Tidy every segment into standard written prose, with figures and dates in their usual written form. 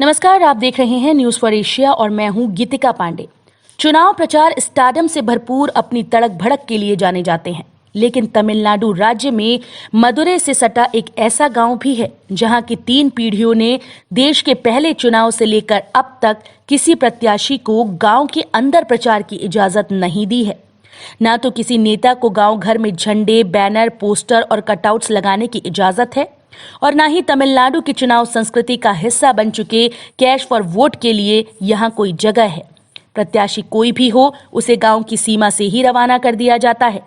नमस्कार, आप देख रहे हैं न्यूज फॉर एशिया और मैं हूं गीतिका पांडे। चुनाव प्रचार स्टारडम से भरपूर अपनी तड़क भड़क के लिए जाने जाते हैं, लेकिन तमिलनाडु राज्य में मदुरै से सटा एक ऐसा गांव भी है जहां की 3 पीढ़ियों ने देश के पहले चुनाव से लेकर अब तक किसी प्रत्याशी को गांव के अंदर प्रचार की इजाजत नहीं दी है। ना तो किसी नेता को गांव घर में झंडे, बैनर, पोस्टर और कटआउट्स लगाने की इजाजत है और ना ही तमिलनाडु की चुनाव संस्कृति का हिस्सा बन चुके कैश फॉर वोट के लिए यहाँ कोई जगह है। प्रत्याशी कोई भी हो, उसे गांव की सीमा से ही रवाना कर दिया जाता है।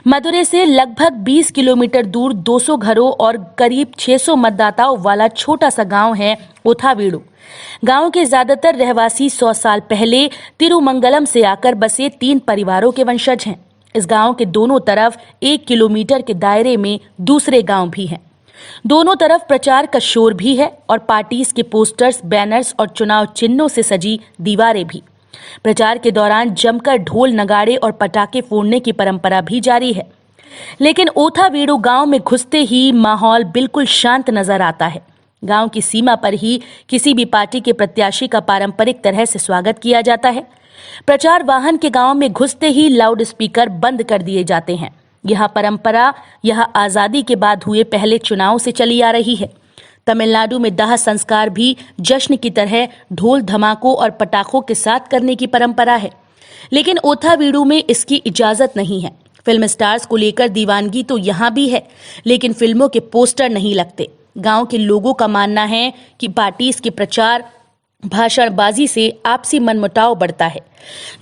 मदुरै से लगभग 20 किलोमीटर दूर 200 घरों और करीब 600 मतदाताओं वाला छोटा सा गांव है ओथावीडु। गांव के ज्यादातर रहवासी 100 साल पहले तिरुमंगलम से आकर बसे 3 परिवारों के वंशज हैं। इस गांव के दोनों तरफ 1 किलोमीटर के दायरे में दूसरे गांव भी हैं। दोनों तरफ प्रचार का शोर भी है और पार्टीज के पोस्टर्स, बैनर्स और चुनाव चिन्हों से सजी दीवारें भी। प्रचार के दौरान जमकर ढोल, नगाड़े और पटाखे फोड़ने की परंपरा भी जारी है। लेकिन ओथावीडु गांव में घुसते ही माहौल बिल्कुल शांत नजर आता है। गांव की सीमा पर ही किसी भी पार्टी के प्रत्याशी का पारंपरिक तरह से स्वागत किया जाता है। प्रचार वाहन के गांव में घुसते ही लाउड स्पीकर बंद कर दिए जाते हैं। यह परंपरा आजादी के बाद हुए पहले चुनाव से चली आ रही है। तमिलनाडु में दाह संस्कार भी जश्न की तरह ढोल, धमाकों और पटाखों के साथ करने की परंपरा है, लेकिन ओथावीडु में इसकी इजाजत नहीं है। फिल्म स्टार्स को लेकर दीवानगी तो यहाँ भी है, लेकिन फिल्मों के पोस्टर नहीं लगते। गांव के लोगों का मानना है कि पार्टीज के प्रचार, भाषणबाजी से आपसी मनमुटाव बढ़ता है।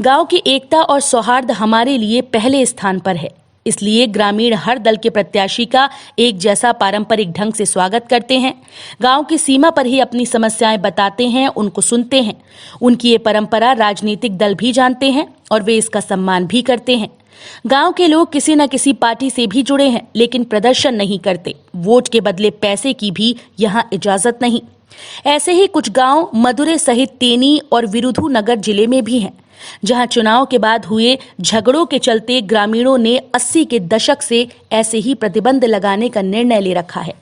गांव की एकता और सौहार्द हमारे लिए पहले स्थान पर है, इसलिए ग्रामीण हर दल के प्रत्याशी का एक जैसा पारंपरिक ढंग से स्वागत करते हैं। गांव की सीमा पर ही अपनी समस्याएं बताते हैं, उनको सुनते हैं। उनकी ये परंपरा राजनीतिक दल भी जानते हैं और वे इसका सम्मान भी करते हैं। गांव के लोग किसी न किसी पार्टी से भी जुड़े हैं, लेकिन प्रदर्शन नहीं करते। वोट के बदले पैसे की भी यहाँ इजाजत नहीं। ऐसे ही कुछ गांव मदुरै सहित तेनी और विरुधुनगर जिले में भी हैं, जहां चुनाव के बाद हुए झगड़ों के चलते ग्रामीणों ने 80 के दशक से ऐसे ही प्रतिबंध लगाने का निर्णय ले रखा है।